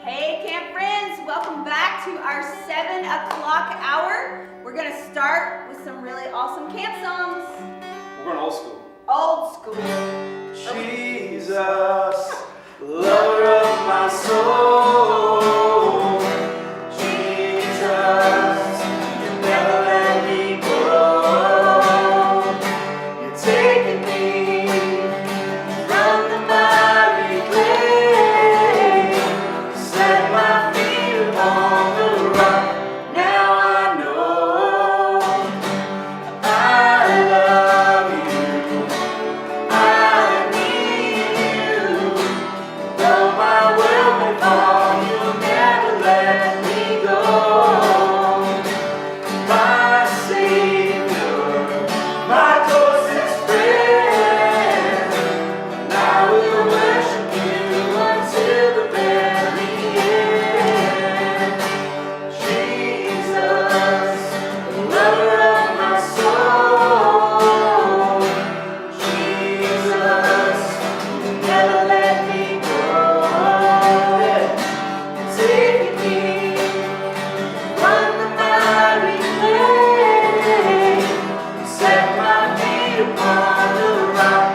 Hey camp friends, welcome back to our 7 o'clock hour. We're going to start with some really awesome camp songs. We're going old school. Old school. Jesus, lover of my soul. Jesus, you never let me go. You're taking me from the miry clay. Set my feet upon the rock. Now I know I love you. I need you. Though my world may fall, you'll never let me go. My Savior, my closest friend, and I will worship you until the very end. Jesus, the lover of my soul. Jesus, you never let me go. Taking me from the miry clay. Set my feet upon the rock.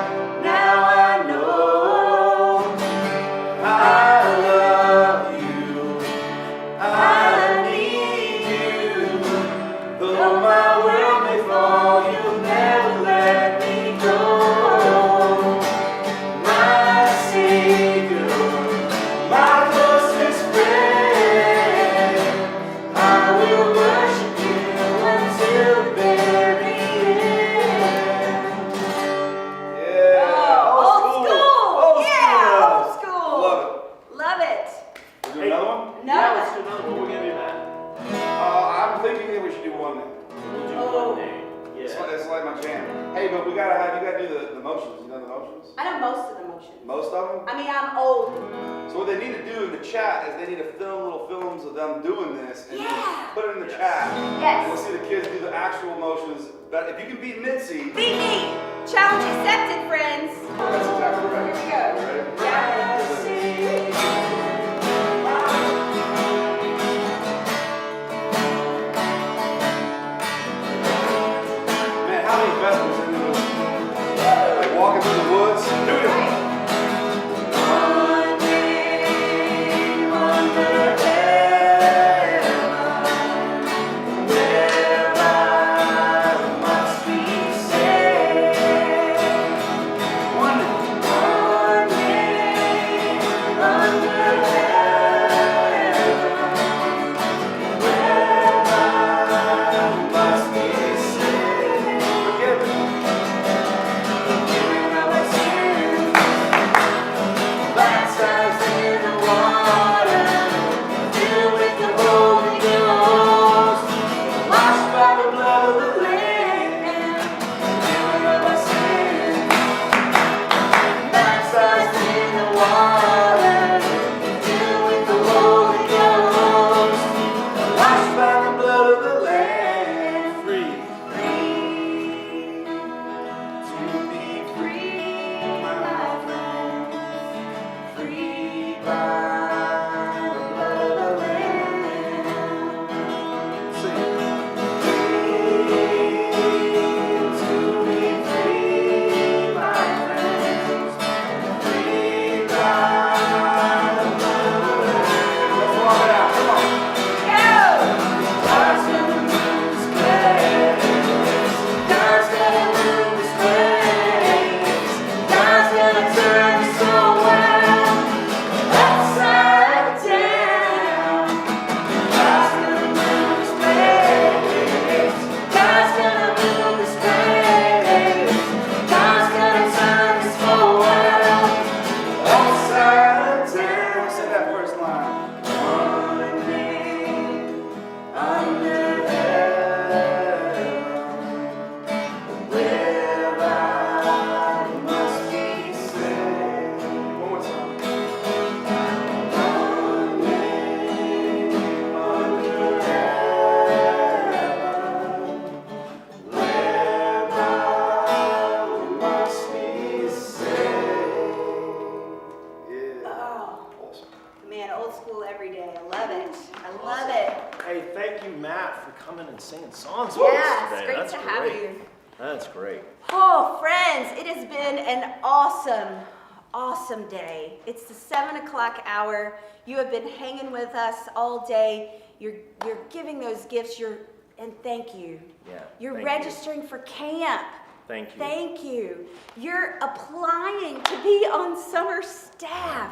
Now I know I love you. I need you. Though my world may fall, you'll never let me go. My Savior, my closest friend, I will worship you until the very end. Yeah, Old school. Yeah, old school. Love Love it. it. We do another one? No. Yeah, let's do another one. What are we gonna do, Matt? I'm thinking that we should do one now. We'll do Oh. one day. It's Yeah. like my jam. Hey, but you gotta do the motions. You know the motions? I know most of the motions. Most of them? I mean, I'm old. So what they need to do in the chat is they need to film little films of them doing this and Yeah. put it in the chat. Yes. And we'll see the kids do the actual motions. But if you can beat Mitzi, Beat me. Challenge accepted, friends. that's exactly right. Here we go. Ready? Yeah. Man, how many investments in this? Like walking through the woods? Do it. One name under heaven, where must we say? One name under heaven, where must we say? Forgiven. Forgiven of our sins, baptized in the water, filled with the Holy Ghost, washed by the blood of the Lamb. Forgiven of our sins, baptized in the water, filled with the Holy Ghost, washed by the blood of the Lamb. Free. To be free, my friends, free by the blood of the Lamb. Sing. To be free, my friends, free by the blood of the Lamb. Let's walk it out. Come on. Go. God's gonna move His grace. God's gonna move His grace. God's gonna turn us around. That's old school every day. I love it. I love it. Hey, thank you, Matt, for coming and singing songs with us Yeah, today. it's great That's to have great. you. That's great. Oh, friends, it has been an awesome day. It's the 7 o'clock hour. You have been hanging with us all day. You're giving those gifts. And thank you. Yeah. You're thank registering for camp. Thank you. Thank you. You're applying to be on summer staff.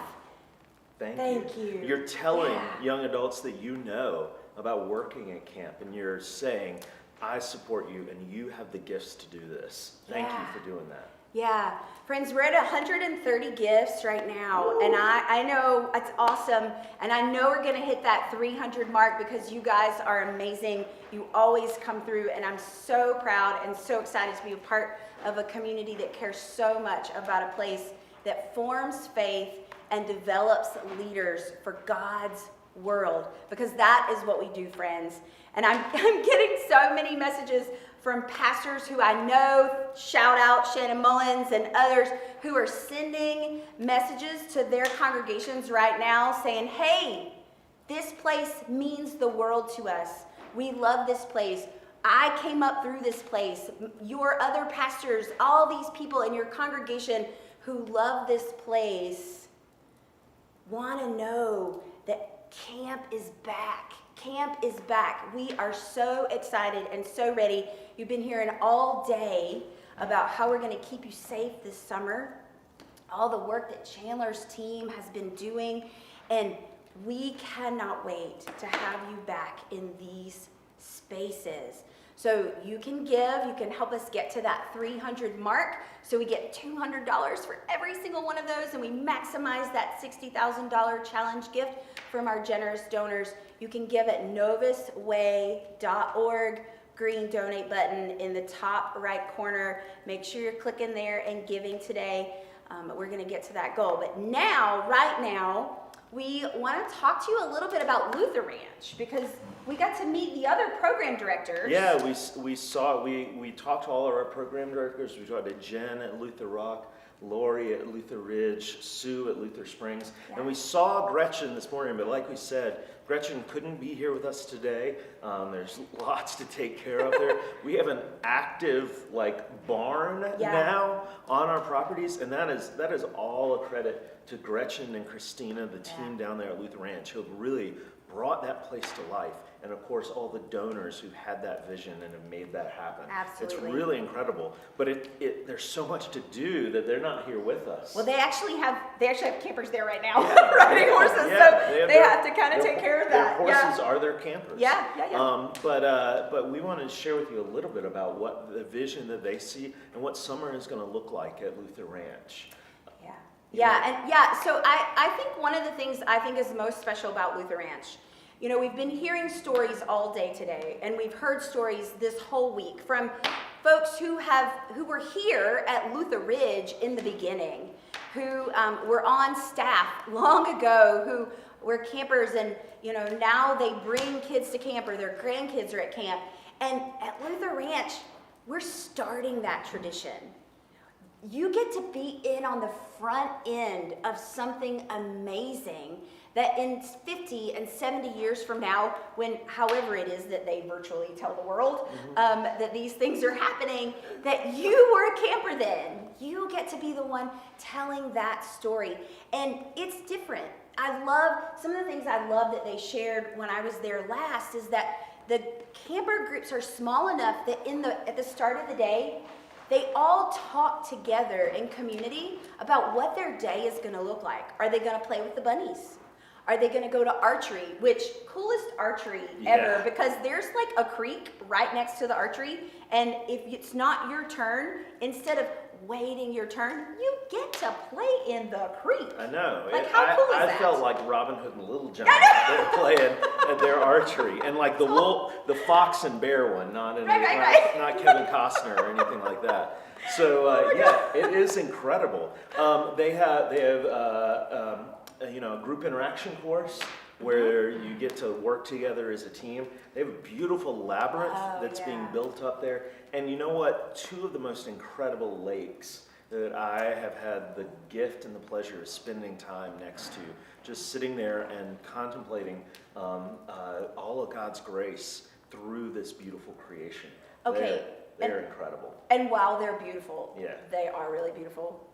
Thank you. You're telling Yeah. young adults that you know about working at camp, and you're saying, I support you, and you have the gifts to do this. Thank Yeah. you for doing that. Yeah, friends, we're at 130 gifts right now, and I know it's awesome, and I know we're gonna hit that 300 mark because you guys are amazing. You always come through, and I'm so proud and so excited to be a part of a community that cares so much about a place that forms faith and develops leaders for God's world, because that is what we do, friends. And I'm getting so many messages from pastors who I know, shout out Shannon Mullins and others, who are sending messages to their congregations right now saying, hey, this place means the world to us. We love this place. I came up through this place. Your other pastors, all these people in your congregation who love this place want to know that camp is back. Camp is back. We are so excited and so ready. You've been hearing all day about how we're going to keep you safe this summer, all the work that Chandler's team has been doing, and we cannot wait to have you back in these spaces. So you can give, you can help us get to that 300 mark, so we get $200 for every single one of those, and we maximize that $60,000 challenge gift from our generous donors. You can give at novusway.org, green donate button in the top right corner. Make sure you're clicking there and giving today. We're gonna get to that goal. But now, right now, we want to talk to you a little bit about Luther Ranch, because we got to meet the other program directors. Yeah, we talked to all of our program directors. We talked to Jen at Luther Rock, Lori at Luther Ridge, Sue at Luther Springs, and we saw Gretchen this morning, but like we said, Gretchen couldn't be here with us today. There's lots to take care of there. We have an active barn now on our properties, and that is all a credit to Gretchen and Christina, the team down there at Luther Ranch, who have really brought that place to life. And of course, all the donors who had that vision and have made that happen. Absolutely. It's really incredible. But there's so much to do that they're not here with us. Well, they actually have campers there right now, Yeah, riding horses, so they have to kind of their- take care of that. Their horses are their campers. Yeah. But we want to share with you a little bit about what the vision that they see and what summer is going to look like at Luther Ranch. So I think one of the things I think is most special about Luther Ranch, we've been hearing stories all day today, and we've heard stories this whole week from folks who were here at Luther Ridge in the beginning, who were on staff long ago, who were campers, and now they bring kids to camp, or their grandkids are at camp. And at Luther Ranch, we're starting that tradition. You get to be in on the front end of something amazing that in 50 and 70 years from now, when however it is that they virtually tell the world that these things are happening, that you were a camper then. You get to be the one telling that story. And it's different. Some of the things I love that they shared when I was there last is that the camper groups are small enough that at the start of the day, they all talk together in community about what their day is going to look like. Are they going to play with the bunnies? Are they going to go to archery? Which, coolest archery ever, because there's a creek right next to the archery, and if it's not your turn, instead of waiting your turn, you get to play in the creek. I know. How cool is that? I felt like Robin Hood and Little John. They're playing at their archery, and the fox and bear one, not Kevin Costner or anything like that. So it is incredible. They have a group interaction course where you get to work together as a team. They have a beautiful labyrinth that's being built up there. And you know what? Two of the most incredible lakes that I have had the gift and the pleasure of spending time next to, just sitting there and contemplating all of God's grace through this beautiful creation. Okay, They're incredible. And while they're beautiful, Yeah. they are really beautiful,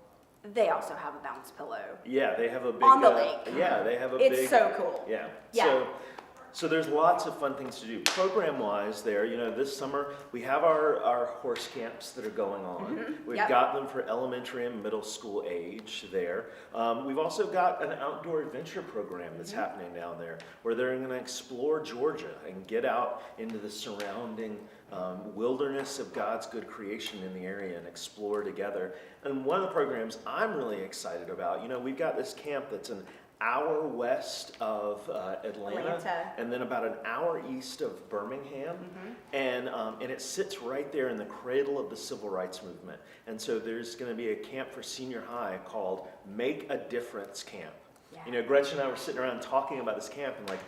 they also have a bounce pillow. Yeah, they have a big On the lake. Yeah, they have a It's big. so cool. Yeah. Yeah. So there's lots of fun things to do. Program-wise there, this summer, we have our horse camps that are going on. We've Yep. got them for elementary and middle school age there. We've also got an outdoor adventure program that's happening down there where they're going to explore Georgia and get out into the surrounding wilderness of God's good creation in the area and explore together. And one of the programs I'm really excited about, we've got this camp that's an hour west of Atlanta, and then about an hour east of Birmingham, and it sits right there in the cradle of the civil rights movement. And so there's going to be a camp for senior high called Make a Difference Camp. Yeah. Gretchen and I were sitting around talking about this camp and like,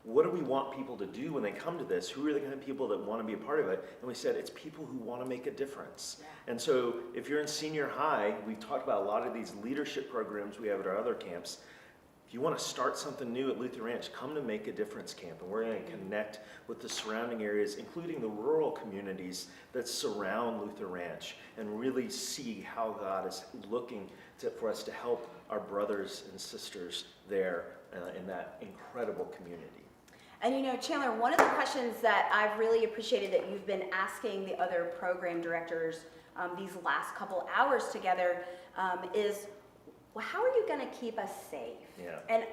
what do we want people to do when they come to this? Who are the kind of people that want to be a part of it? And we said, it's people who want to make a difference. Yeah. And so if you're in senior high, we've talked about a lot of these leadership programs we have at our other camps. If you want to start something new at Luther Ranch, come to Make a Difference Camp, and we're going to connect with the surrounding areas, including the rural communities that surround Luther Ranch, and really see how God is looking for us to help our brothers and sisters there in that incredible community. And Chandler, one of the questions that I've really appreciated that you've been asking the other program directors these last couple hours together is, well, how are you going to keep us safe? Yeah. And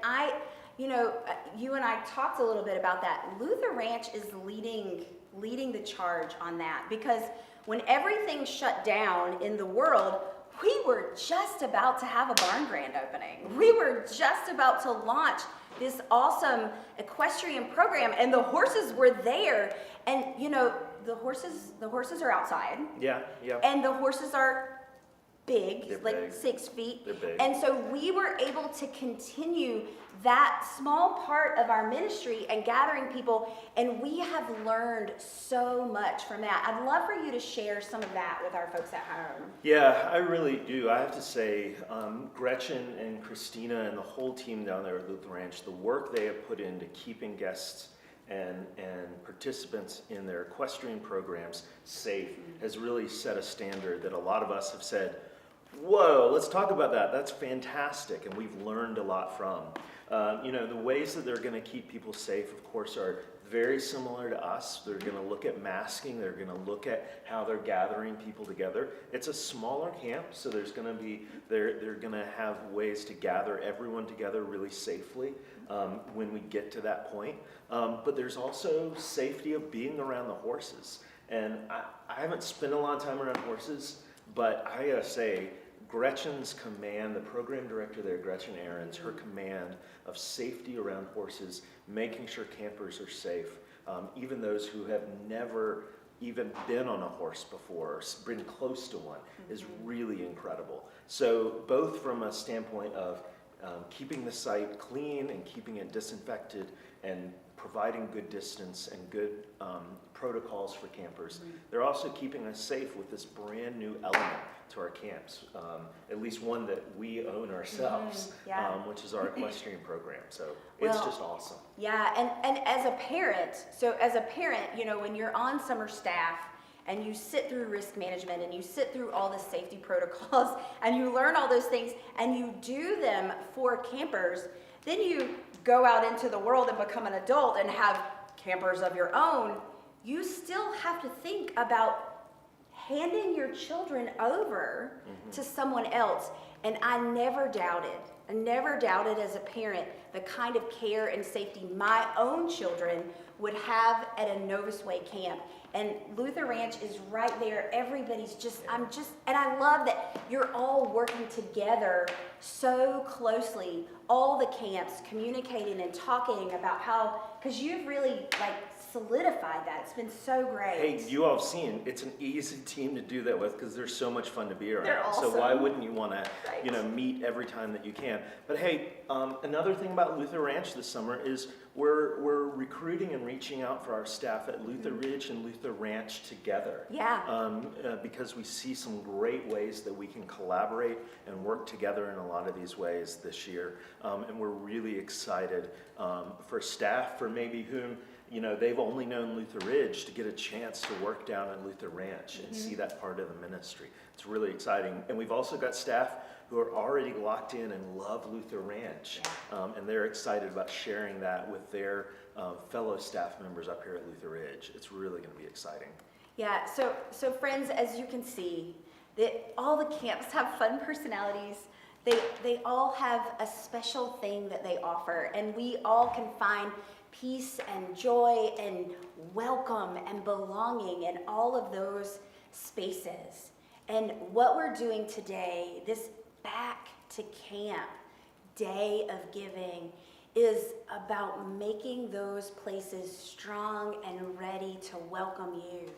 you and I talked a little bit about that. Luther Ranch is leading the charge on that, because when everything shut down in the world, we were just about to have a barn grand opening. We were just about to launch this awesome equestrian program, and the horses were there. And the horses are outside. Yeah. And the horses are big, They're like big. 6 feet. They're big. And so we were able to continue that small part of our ministry and gathering people, and we have learned so much from that. I'd love for you to share some of that with our folks at home. Yeah, I really do. I have to say, Gretchen and Christina and the whole team down there at Luther Ranch, the work they have put into keeping guests and participants in their equestrian programs safe has really set a standard that a lot of us have said, whoa, let's talk about that. That's fantastic, and we've learned a lot from. The ways that they're going to keep people safe, of course, are very similar to us. They're going to look at masking. They're going to look at how they're gathering people together. It's a smaller camp, so they're going to have ways to gather everyone together really safely when we get to that point. But there's also safety of being around the horses. And I haven't spent a lot of time around horses, but I gotta say, Gretchen's command, the program director there, Gretchen Ahrens, her command of safety around horses, making sure campers are safe, even those who have never even been on a horse before or been close to one, is really incredible. So both from a standpoint of keeping the site clean and keeping it disinfected and providing good distance and good protocols for campers. They're also keeping us safe with this brand new element to our camps, at least one that we own ourselves, Yeah. which is our equestrian program. So it's Well, just awesome. Yeah, and as a parent, when you're on summer staff and you sit through risk management and you sit through all the safety protocols and you learn all those things and you do them for campers, then you go out into the world and become an adult and have campers of your own. You still have to think about handing your children over to someone else. And I never doubted as a parent the kind of care and safety my own children would have at a Novus Way camp. And Luther Ranch is right there. Everybody's and I love that you're all working together so closely, all the camps, communicating and talking about how, because you've really solidified that. It's been so great. Hey, you all have seen, it's an easy team to do that with because they're so much fun to be around. They're awesome. So why wouldn't you want to, Right. meet every time that you can? But hey, another thing about Luther Ranch this summer is we're recruiting and reaching out for our staff at Luther Ridge and Luther Luther Ranch together. Yeah. Because we see some great ways that we can collaborate and work together in a lot of these ways this year. And we're really excited for staff, for maybe whom, you know, they've only known Luther Ridge, to get a chance to work down at Luther Ranch and see that part of the ministry. It's really exciting. And we've also got staff who are already locked in and love Luther Ranch. And they're excited about sharing that with their fellow staff members up here at Luther Ridge. It's really going to be exciting. Yeah, so friends, as you can see, that all the camps have fun personalities. They all have a special thing that they offer, and we all can find peace and joy and welcome and belonging in all of those spaces. And what we're doing today, this Back to Camp Day of Giving, is about making those places strong and ready to welcome you.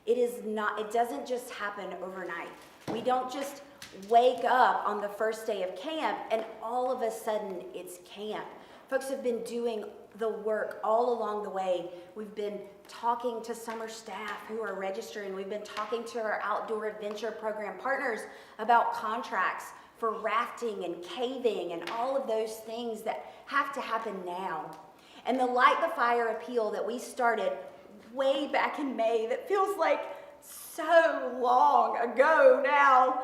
It doesn't just happen overnight. We don't just wake up on the first day of camp and all of a sudden it's camp. Folks have been doing the work all along the way. We've been talking to summer staff who are registering. We've been talking to our outdoor adventure program partners about contracts for rafting and caving and all of those things that have to happen now. And the Light the Fire appeal that we started way back in May, that feels like so long ago now,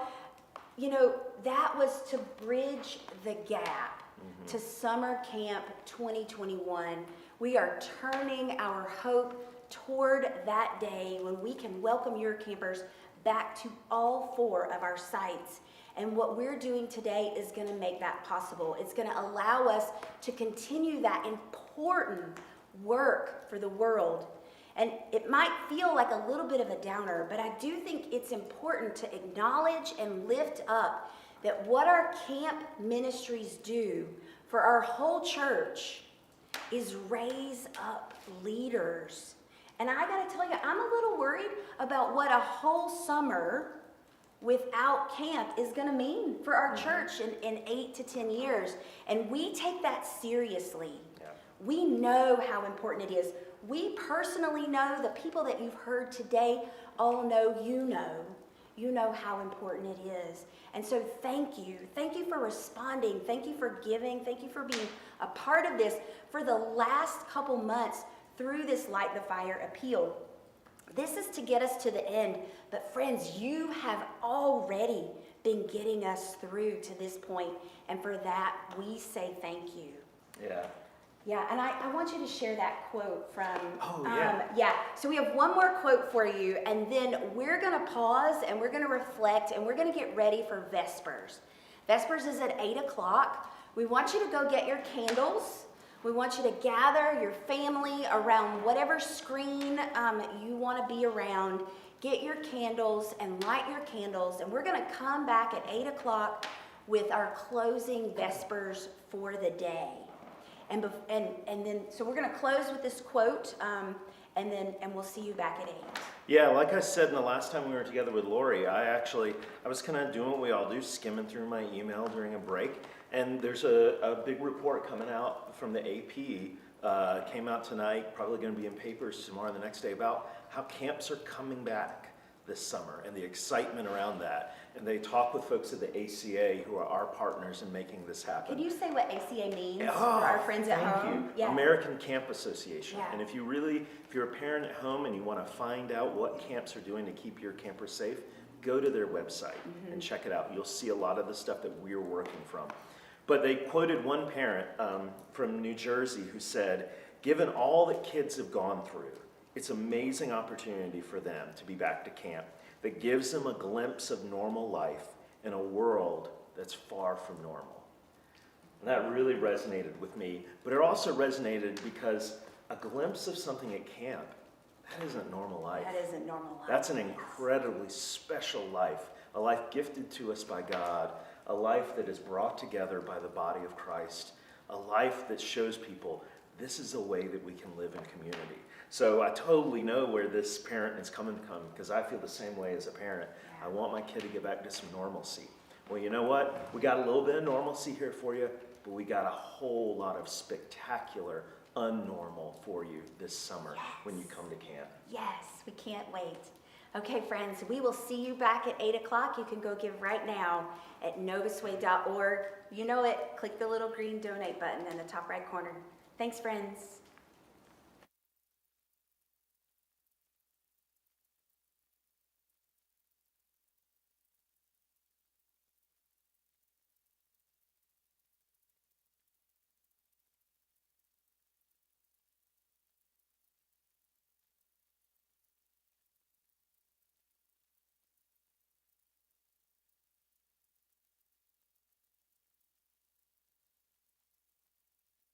you know, that was to bridge the gap to Summer Camp 2021. We are turning our hope toward that day when we can welcome your campers back to all 4 of our sites. And what we're doing today is going to make that possible. It's going to allow us to continue that important work for the world. And it might feel like a little bit of a downer, but I do think it's important to acknowledge and lift up that what our camp ministries do for our whole church is raise up leaders. And I got to tell you, I'm a little worried about what a whole summer without camp is going to mean for our church in 8 to 10 years. And we take that seriously. Yeah. We know how important it is. We personally know, the people that you've heard today all know, you know how important it is. And so thank you. Thank you for responding. Thank you for giving. Thank you for being a part of this for the last couple months through this Light the Fire appeal. This is to get us to the end. But friends, you have already been getting us through to this point. And for that, we say thank you. Yeah. Yeah, and I want you to share that quote from... Oh, yeah. Yeah, so we have one more quote for you, and then we're going to pause, and we're going to reflect, and we're going to get ready for Vespers. Vespers is at 8 o'clock. We want you to go get your candles. We want you to gather your family around whatever screen you want to be around. Get your candles and light your candles, and we're going to come back at 8 o'clock with our closing Vespers for the day. And then, so we're going to close with this quote, and we'll see you back at 8. Yeah, like I said in the last time we were together with Lori, I was kind of doing what we all do, skimming through my email during a break, and there's a big report coming out from the AP, came out tonight, probably going to be in papers tomorrow and the next day, about how camps are coming back this summer and the excitement around that. And they talk with folks at the ACA who are our partners in making this happen. Can you say what ACA means Oh, for our friends at home? Thank you. Yeah. American Camp Association. Yeah. And if you're a parent at home and you want to find out what camps are doing to keep your campers safe, go to their website and check it out. You'll see a lot of the stuff that we're working from. But they quoted one parent from New Jersey who said, given all that kids have gone through, it's an amazing opportunity for them to be back to camp that gives them a glimpse of normal life in a world that's far from normal. And that really resonated with me, but it also resonated because a glimpse of something at camp, that isn't normal life. That isn't normal life. That's an incredibly special life, a life gifted to us by God, a life that is brought together by the body of Christ, a life that shows people this is a way that we can live in community. So I totally know where this parent is coming from, because I feel the same way as a parent. I want my kid to get back to some normalcy. Well, you know what? We got a little bit of normalcy here for you. but we got a whole lot of spectacular unnormal for you this summer when you come to camp. Yes, we can't wait. Okay, friends, we will see you back at 8 o'clock. You can go give right now at novusway.org. You know it. Click the little green donate button in the top right corner. Thanks, friends.